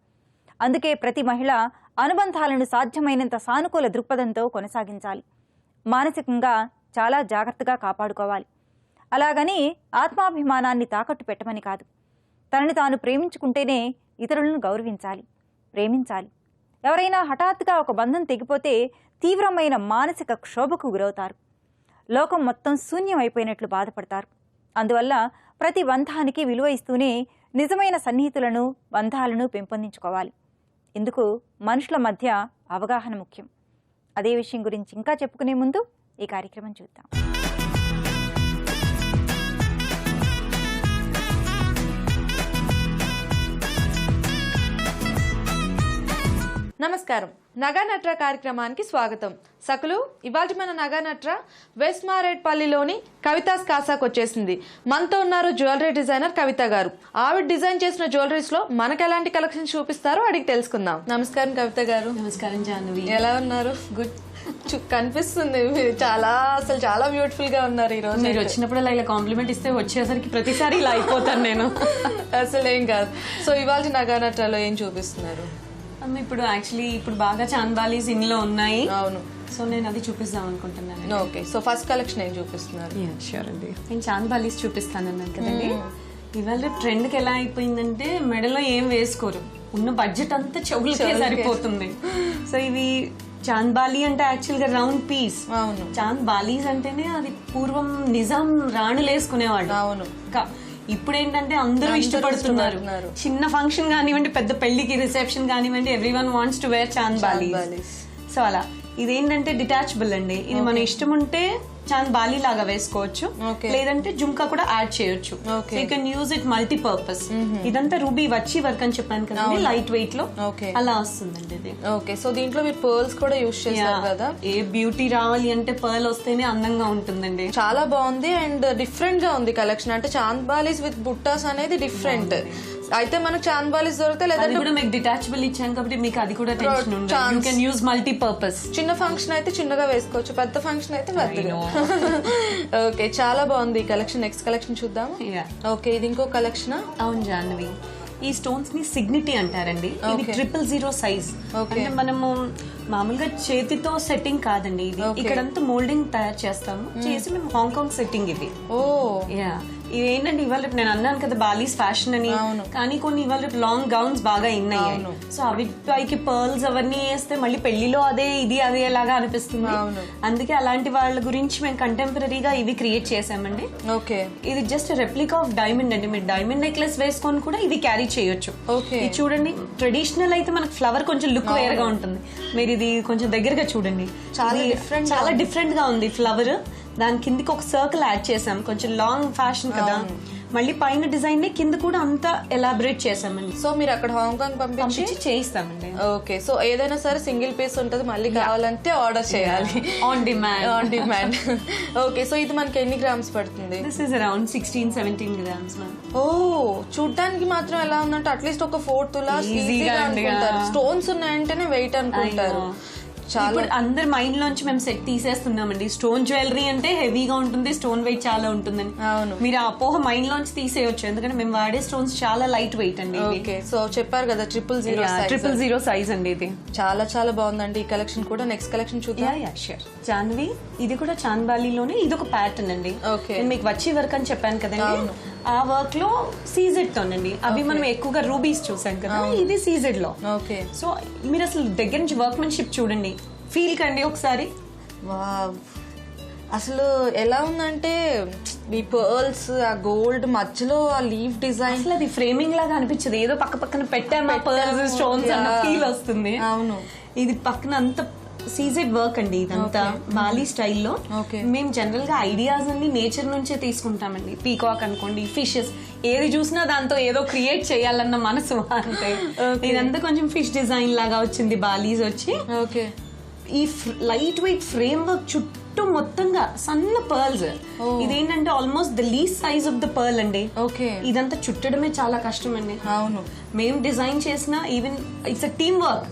అందుకే ప్రతి మహిళ అనుబంధాలను సాధ్యమైనంత సానుకూల దృక్పథంతో కొనసాగించాలి. మానసికంగా చాలా జాగ్రత్తగా కాపాడుకోవాలి. అలాగని ఆత్మాభిమానాన్ని తాకట్టు పెట్టమని కాదు. తనని తాను ప్రేమించుకుంటేనే ఇతరులను గౌరవించాలి, ప్రేమించాలి. ఎవరైనా హఠాత్తుగా ఒక బంధం తెగిపోతే తీవ్రమైన మానసిక క్షోభకు గురవుతారు. లోకం మొత్తం శూన్యమైపోయినట్లు బాధపడతారు. అందువల్ల ప్రతి బంధానికి విలువ ఇస్తూనే నిజమైన సన్నిహితులను, బంధాలను పెంపొందించుకోవాలి. ఇందుకు మనుషుల మధ్య అవగాహన ముఖ్యం. అదే విషయం గురించి ఇంకా చెప్పుకునే ముందు ఈ కార్యక్రమం చూద్దాం. నమస్కారం. నగానట్ర కార్యక్రమానికి స్వాగతం. సకులు, ఇవాళ మన నగానట్ర వెస్ట్ మారేడ్పల్లిలోని కవితాస్ కాసాకు వచ్చేసింది. మనతో ఉన్నారు జ్యువెలరీ డిజైనర్ కవిత గారు. ఆవిడ డిజైన్ చేసిన జ్యువెలరీస్ లో మనకు ఎలాంటి కలెక్షన్స్ చూపిస్తారో అడిగి తెలుసుకుందాం. నమస్కారం కవిత గారు. నమస్కారం జాహ్నవి. ఎలా ఉన్నారు? గుడ్ కనిపిస్తుంది. మీరు అసలు చాలా బ్యూటిఫుల్ గా ఉన్నారు ఈ రోజు. మీరు వచ్చినప్పుడు ఇలా కాంప్లిమెంట్ ఇస్తే వచ్చేసరికి ప్రతిసారి ఇలా అయిపోతాను నేను. అసలు ఏం కాదు. సో ఇవాళ నగానట్రలో ఏం చూపిస్తున్నారు? ఇప్పుడు యాక్చువల్లీ బాగా చాంద్బాలీస్ ఇంట్లో ఉన్నాయి. అవును. సో నేను అది చూపిస్తాం అనుకుంటున్నాను. ఓకే. సో ఫస్ట్ కలెక్షన్ ఏం చూపిస్తున్నారు? షూర్ అండి. నేను చాంద్బాలీస్ చూపిస్తాను అన్నాను కదండి. ఇవాళ ట్రెండ్కి ఎలా అయిపోయిందంటే మెడలో ఏం వేసుకోరు, ఉన్న బడ్జెట్ అంతా చెవులకే సరిపోతుంది. సో ఇవి చాంద్బాలి అంటే యాక్చువల్ గా రౌండ్ పీస్. అవును. చాంద్బాలీస్ అంటేనే అది పూర్వం నిజాం రాణులు వేసుకునేవాళ్ళు. అవును. ఇప్పుడు ఏంటంటే అందరూ ఇష్టపడుతున్నారు. చిన్న ఫంక్షన్ కానివ్వండి, పెద్ద పెళ్లికి రిసెప్షన్ కానివ్వండి, everyone wants to wear chandbalis. So అలా ఇదేంటంటే డిటాచబుల్ అండి. ఇది మన ఇష్టం ఉంటే చాంద్బాలి లాగా వేసుకోవచ్చు, లేదంటే జుంకా కూడా యాడ్ చేయొచ్చు. You can use it multipurpose. ఇదంతా రూబీ వచ్చి వర్క్ అని చెప్పాను కదా, లైట్ వెయిట్ లో అలా వస్తుందండి ఇది. ఓకే. సో దీంట్లో మీరు పర్ల్స్ కూడా యూజ్ చేస్తారు కదా. ఏ బ్యూటీ రావాలి అంటే పర్ల్ వస్తేనే అందంగా ఉంటుందండి. చాలా బాగుంది అండ్ డిఫరెంట్ గా ఉంది కలెక్షన్. అంటే చాంద్బాలీస్ విత్ బుట్టాస్ అనేది డిఫరెంట్. అయితే మనకు చాంద్బాలీస్ దొరుకుతాయి, లేదంటే కూడా మీకు డిటాచబుల్ ఇచ్చాను కాబట్టి మీకు అది కూడా టెన్షన్ ఉండదు. You can use multipurpose. చిన్న ఫంక్షన్ అయితే చిన్నగా వేసుకోవచ్చు, పెద్ద ఫంక్షన్ అయితే పెద్దగా. ఓకే, చాలా బాగుంది ఈ కలెక్షన్. నెక్స్ట్ కలెక్షన్ చూద్దాం. ఓకే, ఇది ఇంకో కలెక్షన్. అవును జాహ్నవి, ఈ స్టోన్స్ ని సిగ్నిటీ అంటారండి. ఇది 000 సైజ్. అంటే మనము మామూలుగా చేతితో సెట్టింగ్ కాదండి ఇది. ఇక్కడంతా మోల్డింగ్ తయారు చేస్తాము, చేసి మేము హాంకాంగ్ సెట్టింగ్ ఇది. ఓ యా, ఇదేంటంటే ఇవాళ నేను అన్నాను కదా బాలీస్ ఫ్యాషన్ అని, కానీ కొన్ని ఇవాళ లాంగ్ గౌన్స్ బాగా ఇన్ అయ్యాయి. సో అవి పైకి పర్ల్స్ అవన్నీ వేస్తే మళ్ళీ పెళ్లిలో అదే ఇది అదే లాగా అనిపిస్తుంది. అందుకే అలాంటి వాళ్ళ గురించి మేము కంటెంపరీగా ఇవి క్రియేట్ చేసామండి. ఓకే, ఇది జస్ట్ రెప్లికా ఆఫ్ డైమండ్ అండి. మీరు డైమండ్ నెక్లెస్ వేసుకొని కూడా ఇది క్యారీ చేయొచ్చు. ఇది చూడండి, ట్రెడిషనల్ అయితే మనకు ఫ్లవర్ కొంచెం లుక్ వేరుగా ఉంటుంది. మీరు ఇది కొంచెం దగ్గరగా చూడండి, చాలా డిఫరెంట్ గా ఉంది ఫ్లవర్. దాని కిందకి ఒక సర్కిల్ యాడ్ చేసాం, కొంచెం లాంగ్ ఫ్యాషన్ కదా. మళ్ళీ పైన డిజైన్ కింద కూడా అంతా ఎలాబరేట్ చేసామండి. సో మీరు అక్కడ హాంకాంగ్ పంపించి చేయిస్తామండి. ఓకే, సో ఏదైనా సరే సింగిల్ పీస్ ఉంటుంది, మళ్ళీ కావాలంటే ఆర్డర్ చేయాలి. On demand. ఓకే, సో ఇది మనకి ఎన్ని గ్రామ్స్ పడుతుంది? This is around 16-17 grams. ఓ, చూడ్డానికి మాత్రం ఎలా ఉందంటే అట్లీస్ట్ ఒక 4 తులాస్ ఈజీగా అనుకుంటారు. స్టోన్స్ ఉన్నాయంటేనే వెయిట్ అనుకుంటారు. ఇప్పుడు అందరి మైండ్ లోంచి మేము సెట్ తీసేస్తున్నామండి. స్టోన్ జ్యువెలరీ అంటే హెవీగా ఉంటుంది, స్టోన్ వెయిట్ చాలా ఉంటుందని. అవును. మీరు ఆ అపోహ మైండ్ లోంచి తీసేయొచ్చు, ఎందుకంటే మేము వాడే స్టోన్స్ చాలా లైట్ వెయిట్ అండి. ఓకే, సో చెప్పారు కదా 000 సైజ్ అండి ఇది. చాలా చాలా బాగుందండి ఈ కలెక్షన్ కూడా. నెక్స్ట్ కలెక్షన్ చూద్దాం. జాన్వి, ఇది కూడా చాంద్బాలిలోనే ఇది ఒక ప్యాటర్న్ అండి. ఓకే. నేను మీకు వచ్చి వర్క్ అని చెప్పాను కదండి, ఆ వర్క్ లో సీజెడ్ తోనండి. అవి మనం ఎక్కువగా రూబీస్ చూసాం కదా, ఇది సీజెడ్ లో. ఓకే, సో మీరు అసలు దగ్గర నుంచి వర్క్మెన్షిప్ చూడండి, ఫీల్ కండి ఒకసారి. వావ్, అసలు ఎలా ఉందంటే ఈ పర్ల్స్, ఆ గోల్డ్ మధ్యలో ఆ లీఫ్ డిజైన్, అసలు అది ఫ్రేమింగ్ లాగా అనిపించదు, ఏదో పక్క పక్కన పెట్టాము పర్ల్స్ స్టోన్స్ అన్న ఫీల్ వస్తుంది. అవును. ఇది పక్కన అంత సీజెడ్ వర్క్ అండి, ఇదంతా బాలీ స్టైల్లో. మేము జనరల్ గా ఐడియాస్ అన్ని నేచర్ నుంచే తీసుకుంటామండి. పీకాక్ అనుకోండి, ఫిషెస్, ఏది చూసినా దాంతో ఏదో క్రియేట్ చేయాలన్న మనసు అంటే. ఇదంతా కొంచెం ఫిష్ డిజైన్ లాగా వచ్చింది, బాలీస్ వచ్చి. ఓకే, ఈ లైట్ వెయిట్ ఫ్రేమ్ వర్క్ చుట్టూ మొత్తంగా సన్న పర్ల్స్. ఇదేంటంటే almost the least size of the pearl అండి. ఓకే, ఇదంతా చుట్టడమే చాలా కష్టం అండి. అవును. మేము డిజైన్ చేసిన even it's a team work.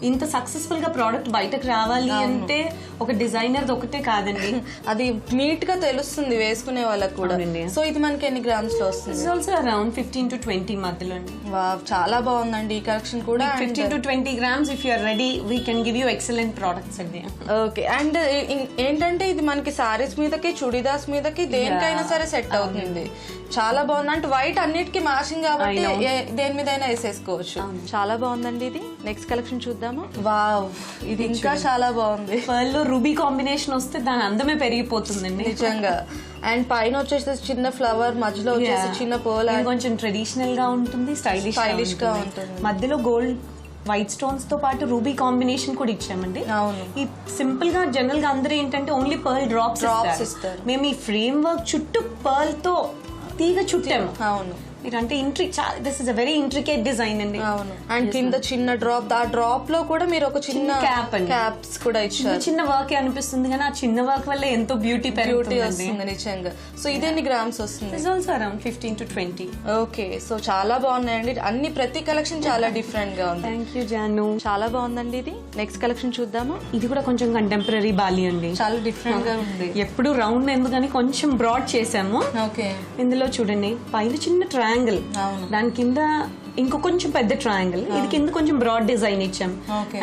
ఇంత సక్సెస్ఫుల్ గా ప్రోడక్ట్ బయటకు రావాలి అంటే ఒక డిజైనర్ ఒకటే కాదండి, అది నీట్ గా తెలుస్తుంది వేసుకునే వాళ్ళకి కూడా. సో ఇది మనకి ఎన్ని గ్రామ్స్ లో వస్తుంది? ఇట్స్ ఆల్సో అరౌండ్ 15 to 20 మధ్యలో అండి. వావ్, చాలా బాగుందండి ఈ కలెక్షన్ కూడా. 15 to 20 grams if you are ready we can give you excellent products అండి. ఓకే, అండ్ ఏంటంటే ఇది మనకి సారీస్ మీదకి, చుడిదార్స్ మీదకి, దేనికైనా సరే సెట్ అవుతుంది. చాలా బాగుంది, అంటే వైట్ అన్నిటికీ మ్యాచింగ్ కాబట్టి దేని మీద అయినా వేసేసుకోవచ్చు. చాలా బాగుందండి ఇది. నెక్స్ట్ కలెక్షన్ చూద్దాము. వావ్, ఇది ఇంకా చాలా బాగుంది. పర్ల్ లో రూబీ కాంబినేషన్ వస్తే దాని అందమే పెరిగిపోతుందండి నిజంగా. అండ్ పైన వచ్చేసి చిన్న ఫ్లవర్, మధ్యలో వచ్చేసి చిన్న పర్ల్, కొంచెం ట్రెడిషనల్ గా ఉంటుంది, స్టైలిష్ గా ఉంటుంది. మధ్యలో గోల్డ్ వైట్ స్టోన్స్ తో పాటు రూబీ కాంబినేషన్ కూడా ఇచ్చామండి. అవును. ఈ సింపుల్ గా జనరల్ గా అందరూ ఏంటంటే ఓన్లీ పర్ల్ డ్రాప్స్ ఇస్తారు. మేము ఈ ఫ్రేమ్ వర్క్ చుట్టూ పర్ల్ తో తీగ చుట్టాము. అవును. మీరంటే this is a very intricate design అండి. అవును. అండ్ కింద చిన్న డ్రాప్, ఆ డ్రాప్ లో కూడా మీరు ఒక చిన్న క్యాప్ అండి, క్యాప్స్ కూడా ఇచ్చారు. చిన్న వర్క్ అనిపిస్తుంది కానీ ఆ చిన్న వర్క్ వల్ల ఎంతో బ్యూటీ వస్తుంది నిజంగా. సో ఇది ఎన్ని గ్రామ్స్ వస్తుంది? It's also around 15 to 20. Okay, so చాలా బాగున్నాయండి అన్ని. ప్రతి కలెక్షన్ చాలా డిఫరెంట్ గా ఉంది. థ్యాంక్ యూ జాను, చాలా బాగుందండి ఇది. నెక్స్ట్ కలెక్షన్ చూద్దాము. ఇది కూడా కొంచెం కంటెంపరీ బాలి అండి, చాలా డిఫరెంట్ గా ఉంది. ఎప్పుడు రౌండ్ ఎందుకని కొంచెం బ్రాడ్ చేసాము. ఓకే, ఇందులో చూడండి పైన చిన్న ట్రయాంగిల్, దాని కింద ఇంకో కొంచెం పెద్ద ట్రయాంగిల్, ఇది కింద కొంచెం బ్రాడ్ డిజైన్ ఇచ్చాం.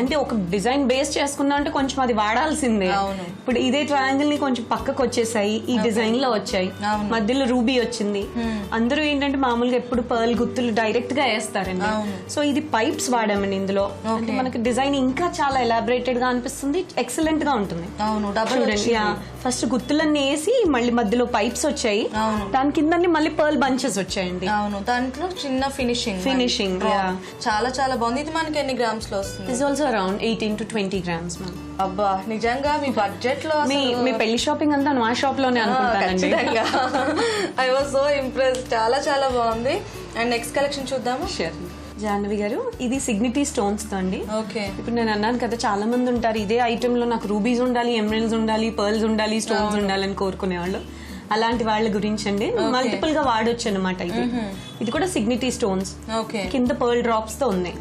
అంటే ఒక డిజైన్ బేస్ చేసుకున్నా అంటే కొంచెం అది వాడాల్సిందే. ఇప్పుడు ఇదే ట్రయాంగిల్ ని కొంచెం పక్కకు వచ్చేసాయి, ఈ డిజైన్ లో వచ్చాయి, మధ్యలో రూబీ వచ్చింది. అందరూ ఏంటంటే మామూలుగా ఎప్పుడు పర్ల్ గుత్తులు డైరెక్ట్ గా వేస్తారండి. సో ఇది పైప్స్ వాడామండి ఇందులో. అంటే మనకి డిజైన్ ఇంకా చాలా ఎలాబరేటెడ్ గా అనిపిస్తుంది, ఎక్సలెంట్ గా ఉంటుంది. చూడండి, ఫస్ట్ గుత్తులన్నీ వేసి మళ్ళీ మధ్యలో పైప్స్ వచ్చాయి, దాని కింద మళ్ళీ పర్ల్ బంచెస్ వచ్చాయండి. దాంట్లో చిన్న ఫినిషింగ్. చాలా చాలా బాగుంది. ఇది మనకి ఎన్ని గ్రామ్స్ లో వస్తుంది? It's also around 18 to 20 grams ma'am. అబ్బా, నిజంగా మీ బడ్జెట్ లో మీ పెళ్లి షాపింగ్ అంతా మా షాప్ లోనే అనుకుంటానండి. I was so impress. చాలా చాలా బాగుంది. అండ్ నెక్స్ట్ కలెక్షన్ చూద్దాము. జాహ్నవి గారు, ఇది సిగ్నిటీ స్టోన్స్ తో అండి. ఓకే, ఇప్పుడు నేను అన్నాను కదా, చాలా మంది ఉంటారు ఇదే ఐటమ్ లో నాకు రూబీస్ ఉండాలి, ఎమరల్డ్స్ ఉండాలి, పర్ల్స్ ఉండాలి, స్టోన్స్ ఉండాలని కోరుకునేవాళ్ళు. అలాంటి వాళ్ళ గురించి అండి మల్టిపుల్ గా వాడొచ్చు అనమాట. ఇది కూడా సిగ్నిటీ స్టోన్స్, కింద పర్ల్ డ్రాప్స్ తో ఉన్నాయి.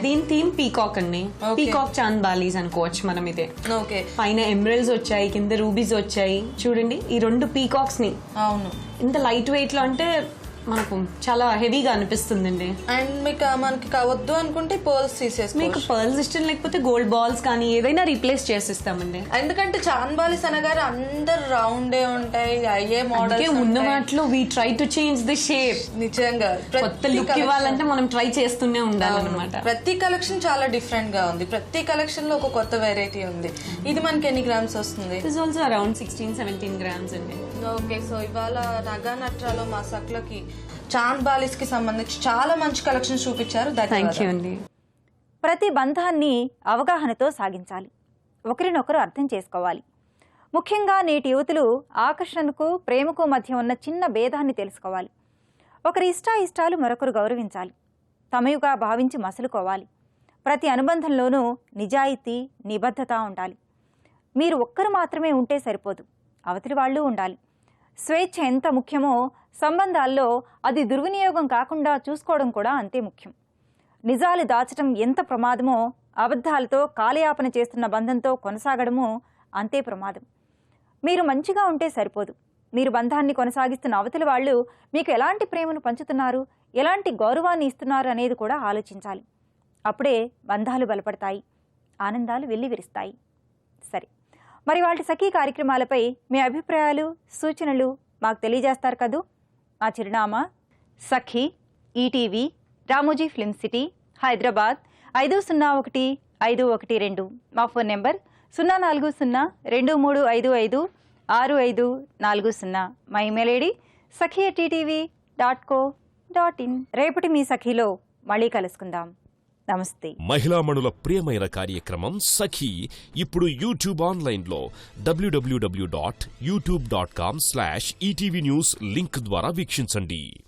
దీని థీమ్ పీకాక్ అండి, పీకాక్ చాంద్ బాలీస్ అనుకోవచ్చు మనం. ఇదే పైన ఎమరల్డ్స్ వచ్చాయి, కింద రూబీస్ వచ్చాయి. చూడండి ఈ రెండు పీకాక్స్ ని. అవును, ఇంత లైట్ వెయిట్ లో అంటే మనకు చాలా హెవీగా అనిపిస్తుందండి. అండ్ మనకి వద్దు అనుకుంటే పర్ల్స్ తీసేసుకోవచ్చు. మీకు పర్ల్స్ ఇష్టం లేకపోతే గోల్డ్ బాల్స్ కానీ ఏదైనా రీప్లేస్ చేసిస్తామండి. ఎందుకంటే చాంద్ బాలీస్ అనగానే అందరు రౌండే ఉంటాయి, అయ్యే మోడల్ ఉన్న వాటిలో we try to change the shape. నిజంగా కొత్త లుక్ ఇవ్వాలంటే మనం ట్రై చేస్తూనే ఉండాలన్నమాట. ప్రతి కలెక్షన్ చాలా డిఫరెంట్ గా ఉంది, ప్రతి కలెక్షన్ లో ఒక కొత్త వెరైటీ ఉంది. ఇది మనకి ఎన్ని గ్రామ్స్ వస్తుంది? ఇట్స్ ఆల్సో అరౌండ్ 16-17 grams అండి. ఓకే, సో ఇవాళ నగా నట్రాలో మా సక్లకి చాంద్ బాలీస్ కి సంబంధించి చాలా మంచి కలెక్షన్ చూపించారు. థ్యాంక్ యూ అండి. ప్రతి బంధాన్ని అవగాహనతో సాగించాలి, ఒకరినొకరు అర్థం చేసుకోవాలి. ముఖ్యంగా నేటి యువతులు ఆకర్షణకు, ప్రేమకు మధ్య ఉన్న చిన్న భేదాన్ని తెలుసుకోవాలి. ఒకరి ఇష్టాయిష్టాలు మరొకరు గౌరవించాలి, తమయుగా భావించి మసులుకోవాలి. ప్రతి అనుబంధంలోనూ నిజాయితీ, నిబద్ధత ఉండాలి. మీరు ఒక్కరు మాత్రమే ఉంటే సరిపోదు, అవతలి వాళ్ళు ఉండాలి. స్వేచ్ఛ ఎంత ముఖ్యమో సంబంధాల్లో అది దుర్వినియోగం కాకుండా చూసుకోవడం కూడా అంతే ముఖ్యం. నిజాలు దాచడం ఎంత ప్రమాదమో అబద్ధాలతో కాలయాపన చేస్తున్న బంధంతో కొనసాగడము అంతే ప్రమాదం. మీరు మంచిగా ఉంటే సరిపోదు, మీరు బంధాన్ని కొనసాగిస్తున్న అవతలి వాళ్ళు మీకు ఎలాంటి ప్రేమను పంచుతున్నారు, ఎలాంటి గౌరవాన్ని ఇస్తున్నారు అనేది కూడా ఆలోచించాలి. అప్పుడే బంధాలు బలపడతాయి, ఆనందాలు వెల్లివిరుస్తాయి. సరే, మరి వాటి సఖీ కార్యక్రమాలపై మీ అభిప్రాయాలు, సూచనలు మాకు తెలియజేస్తారు కదూ. మా చిరునామా Sakhi, ETV, Ramoji film city, Hyderabad 501512. మా ఫోన్ నెంబర్ 0402355640. మా ఇమెయిల్ ఐడి sakhi@ttv.co.in. రేపటి మీ సఖీలో మళ్ళీ కలుసుకుందాం. నమస్తే. మహిళామణుల ప్రియమైన కార్యక్రమం సఖీ ఇప్పుడు యూట్యూబ్ ఆన్లైన్లో www.youtube.com/ETV News లింక్ ద్వారా వీక్షించండి.